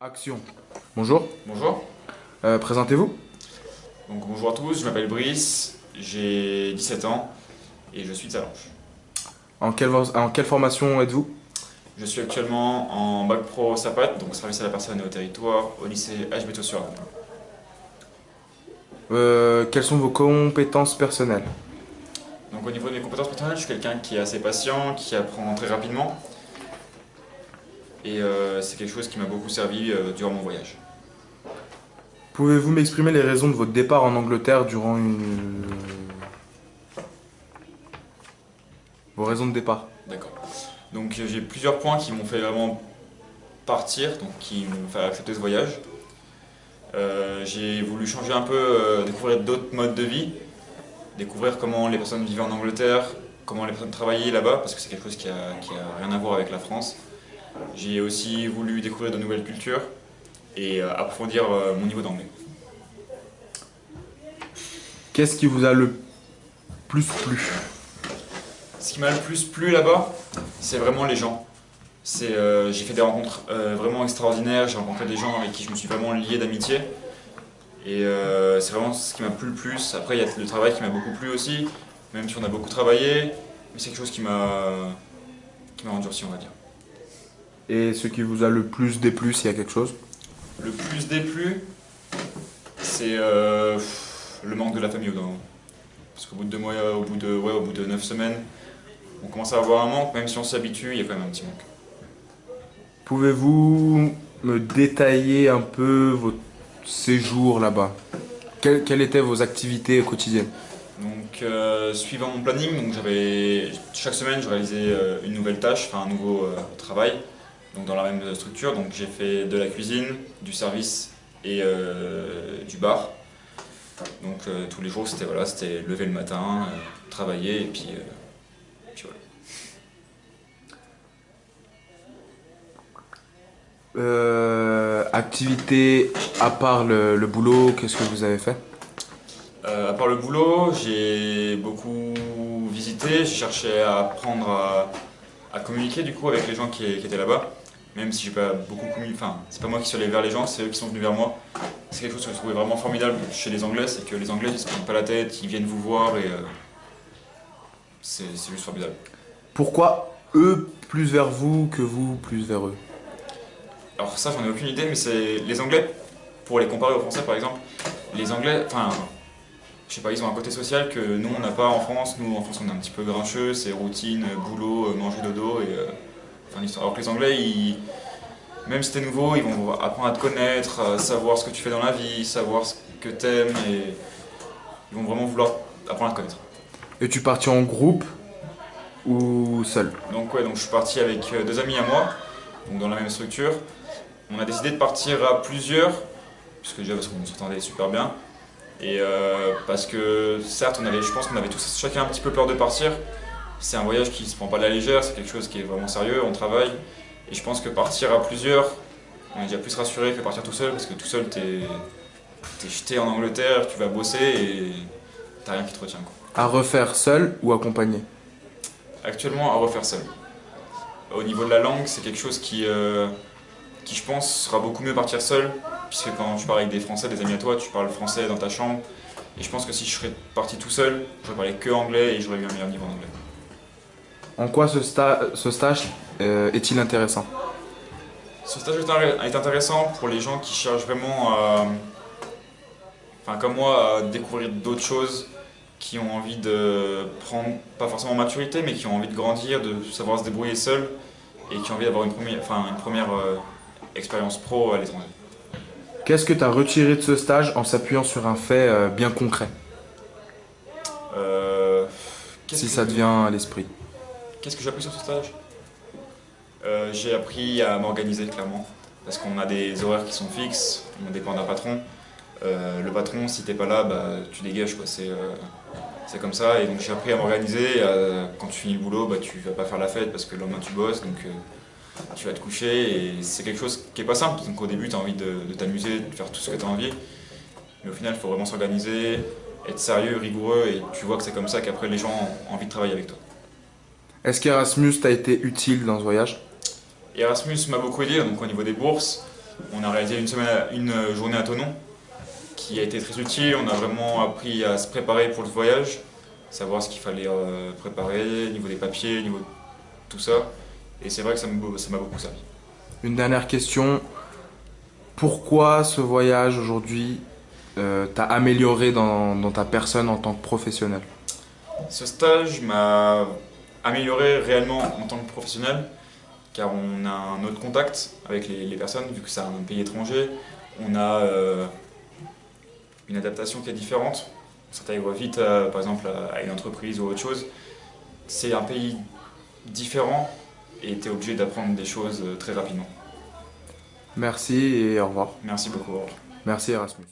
Action. Bonjour. Bonjour. Présentez-vous. Donc, bonjour à tous, je m'appelle Brice, j'ai 17 ans et je suis de Salanches. En quelle formation êtes-vous? Je suis actuellement en bac pro SAPAT, donc service à la personne et au territoire, au lycée HB sur Arles. Quelles sont vos compétences personnelles? Donc au niveau de mes compétences personnelles, je suis quelqu'un qui est assez patient, qui apprend très rapidement et c'est quelque chose qui m'a beaucoup servi durant mon voyage. Pouvez-vous m'exprimer les raisons de votre départ en Angleterre durant une... Vos raisons de départ. D'accord. Donc j'ai plusieurs points qui m'ont fait vraiment partir, donc qui m'ont fait accepter ce voyage. J'ai voulu changer un peu, découvrir d'autres modes de vie, découvrir comment les personnes vivaient en Angleterre, comment les personnes travaillaient là-bas, parce que c'est quelque chose qui a rien à voir avec la France. J'ai aussi voulu découvrir de nouvelles cultures et approfondir mon niveau d'anglais. Qu'est-ce qui vous a le plus plu? Ce qui m'a le plus plu là-bas, c'est vraiment les gens. J'ai fait des rencontres vraiment extraordinaires, j'ai rencontré des gens avec qui je me suis vraiment lié d'amitié. Et c'est vraiment ce qui m'a plu le plus. Après, il y a le travail qui m'a beaucoup plu aussi, même si on a beaucoup travaillé, mais c'est quelque chose qui m'a endurci, on va dire. Et ce qui vous a le plus déplu, s'il y a quelque chose? Le plus déplu, c'est le manque de la famille au bout d'un moment. Parce qu'au bout de 2 mois, au bout de 9 semaines, on commence à avoir un manque, même si on s'habitue, il y a quand même un petit manque. Pouvez-vous me détailler un peu votre séjour là-bas? Quelles étaient vos activités quotidiennes? Donc, suivant mon planning, donc chaque semaine, je réalisais une nouvelle tâche, enfin un nouveau travail, donc dans la même structure. Donc, j'ai fait de la cuisine, du service et du bar. Donc, tous les jours, c'était lever le matin, travailler et puis voilà. Activité à part le boulot, qu'est-ce que vous avez fait? À part le boulot, j'ai beaucoup visité, j'ai cherché à apprendre à communiquer du coup avec les gens qui étaient là-bas. Même si j'ai pas beaucoup communiqué, enfin, c'est pas moi qui suis allé vers les gens, c'est eux qui sont venus vers moi. C'est quelque chose que je trouvais vraiment formidable chez les Anglais, c'est que les Anglais ils se prennent pas la tête, ils viennent vous voir et c'est juste formidable. Pourquoi eux plus vers vous que vous plus vers eux? Alors ça j'en ai aucune idée, mais c'est les Anglais, pour les comparer aux Français par exemple, les Anglais, enfin, je sais pas, ils ont un côté social que nous on n'a pas en France. Nous en France on est un petit peu grincheux, c'est routine, boulot, manger dodo et enfin l'histoire. Alors que les Anglais, même si t'es nouveau, ils vont apprendre à te connaître, à savoir ce que tu fais dans la vie, savoir ce que t'aimes et ils vont vraiment vouloir apprendre à te connaître. Es-tu parti en groupe ou seul? Donc ouais, donc je suis parti avec 2 amis à moi, donc dans la même structure. On a décidé de partir à plusieurs, puisque déjà parce qu'on s'entendait super bien. Et parce que certes, je pense qu'on avait tous chacun un petit peu peur de partir. C'est un voyage qui se prend pas à la légère, c'est quelque chose qui est vraiment sérieux, on travaille. Et je pense que partir à plusieurs, on est déjà plus rassuré que partir tout seul, parce que tout seul, t'es jeté en Angleterre, tu vas bosser et t'as rien qui te retient, quoi. À refaire seul ou accompagné? Actuellement, à refaire seul. Au niveau de la langue, c'est quelque chose qui, je pense, sera beaucoup mieux partir seul, puisque quand tu parles avec des Français, des amis à toi, tu parles français dans ta chambre. Et je pense que si je serais parti tout seul, j'aurais parlé que anglais et j'aurais eu un meilleur niveau en anglais. En quoi ce stage est-il intéressant? Ce stage est intéressant pour les gens qui cherchent vraiment enfin comme moi, à découvrir d'autres choses, qui ont envie de prendre, pas forcément maturité, mais qui ont envie de grandir, de savoir se débrouiller seul et qui ont envie d'avoir une première expérience pro à l'étranger. Qu'est-ce que tu as retiré de ce stage en s'appuyant sur un fait bien concret, Euh, qu'est-ce si que, ça te vient à l'esprit? qu'est-ce que j'ai appris sur ce stage? J'ai appris à m'organiser clairement, parce qu'on a des horaires qui sont fixes, on dépend d'un patron. Le patron, si t'es pas là, bah, tu dégages, quoi. C'est comme ça, et donc j'ai appris à m'organiser. Quand tu finis le boulot, bah, tu vas pas faire la fête parce que le lendemain tu bosses, donc tu vas te coucher, et c'est quelque chose qui est pas simple. Donc au début, tu as envie de t'amuser, de faire tout ce que tu as envie, mais au final, il faut vraiment s'organiser, être sérieux, rigoureux, et tu vois que c'est comme ça qu'après les gens ont envie de travailler avec toi. Est-ce qu'Erasmus t'a été utile dans ce voyage? Et Erasmus m'a beaucoup aidé, donc au niveau des bourses. On a réalisé une journée à Thonon qui a été très utile. On a vraiment appris à se préparer pour le voyage, savoir ce qu'il fallait préparer, au niveau des papiers, au niveau de tout ça. Et c'est vrai que ça m'a beaucoup servi. Une dernière question. Pourquoi ce voyage aujourd'hui t'a amélioré dans ta personne en tant que professionnel? Ce stage m'a amélioré réellement en tant que professionnel, car on a un autre contact avec les personnes, vu que c'est un pays étranger. On a une adaptation qui est différente. On s'intègre vite, par exemple, à une entreprise ou autre chose. C'est un pays différent et tu es obligé d'apprendre des choses très rapidement. Merci et au revoir. Merci beaucoup. Merci Erasmus.